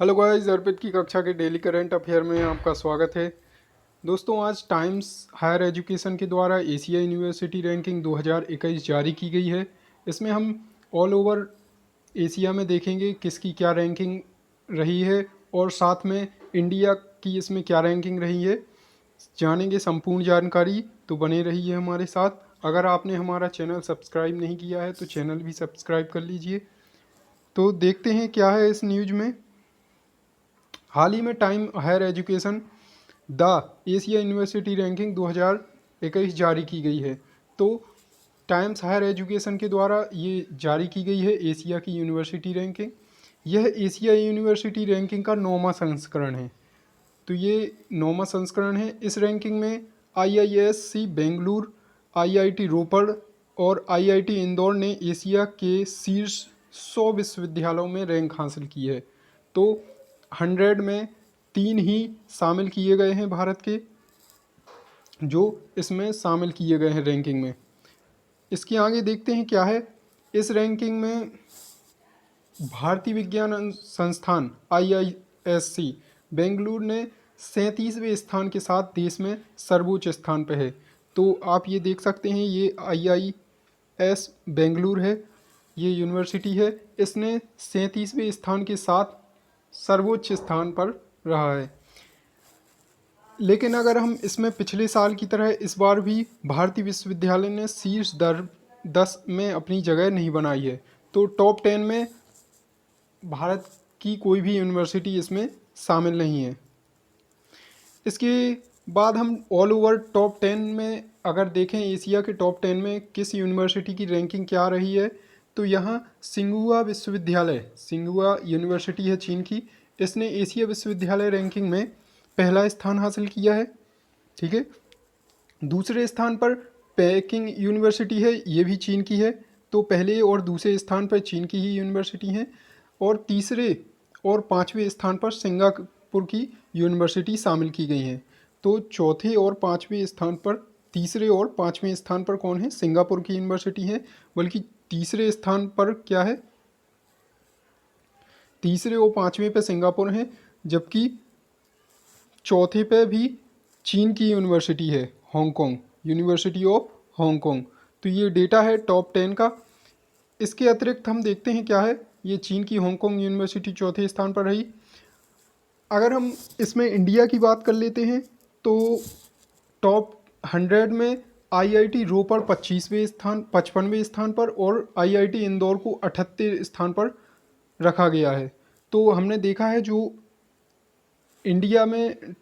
Hello guys, अर्पित की कक्षा के डेली करंट अफेयर में आपका स्वागत है। दोस्तों, आज टाइम्स हायर एजुकेशन के द्वारा एशिया यूनिवर्सिटी रैंकिंग 2021 जारी की गई है। इसमें हम ऑल ओवर एशिया में देखेंगे किसकी क्या रैंकिंग रही है और साथ में इंडिया की इसमें क्या रैंकिंग रही है। जानेंगे संपूर्ण जानकारी, तो बने रहिए हमारे साथ। अगर आपने हमारा चैनल सब्सक्राइब नहीं किया है तो चैनल भी सब्सक्राइब कर लीजिए। तो देखते हैं क्या है इस न्यूज़ में। हाल ही में Time Higher Education the Asia University ranking 2021 जारी की गई है। तो टाइम्स हायर एजुकेशन के द्वारा ये जारी की गई है एशिया की यूनिवर्सिटी रैंकिंग। यह एशिया यूनिवर्सिटी रैंकिंग का 9वां संस्करण है। तो ये 9वां संस्करण है। इस रैंकिंग में IISc बेंगलुरु, IIT रोपड़ और IIT इंदौर ने एशिया के शीर्ष 100 विश्वविद्यालयों में रैंक हासिल की है। तो 100 में 3 ही शामिल किए गए हैं भारत के, जो इसमें शामिल किए गए हैं रैंकिंग में। इसके आगे देखते हैं क्या है। इस रैंकिंग में भारतीय विज्ञान संस्थान IISc बेंगलुरु ने 37वें स्थान के साथ देश में सर्वोच्च स्थान पर है। तो आप ये देख सकते हैं, ये IIS बेंगलुरु है, ये यूनिवर्सिटी है। इसने 37वें स्थान के साथ सर्वोच्च स्थान पर रहा है। लेकिन अगर हम इसमें पिछले साल की तरह इस बार भी भारतीय विश्वविद्यालय ने शीर्ष 10 में अपनी जगह नहीं बनाई है। तो टॉप 10 में भारत की कोई भी यूनिवर्सिटी इसमें शामिल नहीं है। इसके बाद हम ऑल ओवर टॉप 10 में अगर देखें, एशिया के टॉप 10 में किस यूनिवर्सिटी की रैंकिंग क्या रही है, तो यहाँ सिंघुआ विश्वविद्यालय, सिंघुआ यूनिवर्सिटी है चीन की, इसने एशिया विश्वविद्यालय रैंकिंग में पहला स्थान हासिल किया है। ठीक है। दूसरे स्थान पर पेकिंग यूनिवर्सिटी है, ये भी चीन की है। तो पहले और दूसरे स्थान पर चीन की ही यूनिवर्सिटी हैं। और तीसरे और पाँचवें स्थान पर सिंगापुर की यूनिवर्सिटी शामिल की गई हैं। तो चौथे और पाँचवें स्थान पर, तीसरे और पाँचवें स्थान पर कौन है? सिंगापुर की यूनिवर्सिटी है। बल्कि तीसरे स्थान पर क्या है, तीसरे और पाँचवें पे सिंगापुर है, जबकि चौथे पे भी चीन की यूनिवर्सिटी है, हांगकांग, यूनिवर्सिटी ऑफ हांगकांग। तो ये डेटा है टॉप 10 का। इसके अतिरिक्त हम देखते हैं क्या है। ये चीन की हांगकांग यूनिवर्सिटी चौथे स्थान पर रही। अगर हम इसमें इंडिया की बात कर लेते हैं तो टॉप 100 में IIT रोपड़ 55वें स्थान पर और IIT इंदौर को 78 स्थान पर रखा गया है। तो हमने देखा है जो इंडिया में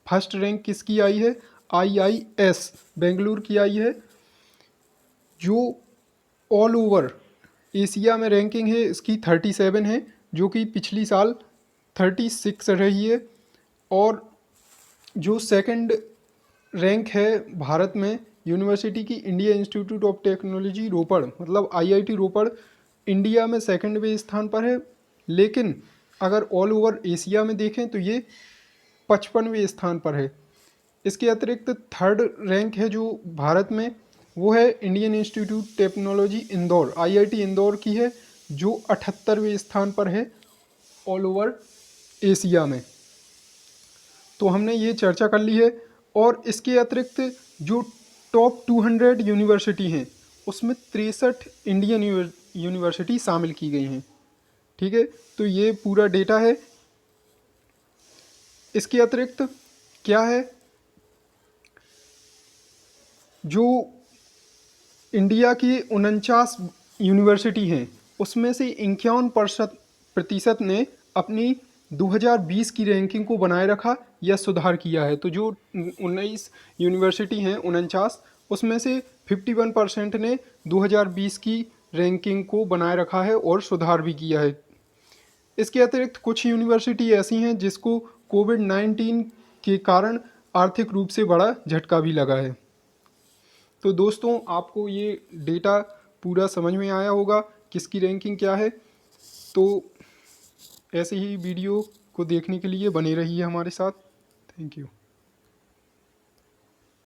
फर्स्ट रैंक किसकी आई है, IIS बेंगलुरु की आई है। जो ऑल ओवर एशिया में रैंकिंग है इसकी 37 है, जो कि पिछली साल 36 रही है। और जो सेकंड रैंक है भारत में यूनिवर्सिटी की, इंडिया इंस्टीट्यूट ऑफ टेक्नोलॉजी रोपड़, मतलब IIT रोपड़ इंडिया में सेकंडवें स्थान पर है। लेकिन अगर ऑल ओवर एशिया में देखें तो ये 55वें स्थान पर है। इसके अतिरिक्त थर्ड रैंक है जो भारत में, वो है Indian institute technology Indore, IIT Indore की है, जो 78वें स्थान पर है ऑल ओवर एशिया में। तो हमने ये चर्चा कर ली है। और इसके अतिरिक्त जो टॉप 200 यूनिवर्सिटी हैं उसमें 63 इंडियन यूनिवर्सिटी शामिल की गई हैं। ठीक है। तो ये पूरा डेटा है। इसके अतिरिक्त क्या है, जो इंडिया की 49 यूनिवर्सिटी हैं उसमें से 51% ने अपनी 2020 की रैंकिंग को बनाए रखा या सुधार किया है। तो जो 19 यूनिवर्सिटी हैं, 49, उसमें से 51% ने 2020 की रैंकिंग को बनाए रखा है और सुधार भी किया है। इसके अतिरिक्त कुछ यूनिवर्सिटी ऐसी हैं जिसको कोविड-19 के कारण आर्थिक रूप से बड़ा झटका भी लगा है। तो दोस्तों, आपको ये डेटा पूरा समझ में आया होगा किसकी रैंकिंग क्या है। तो ऐसे ही वीडियो को देखने के लिए बने रहिए हमारे साथ। Thank you.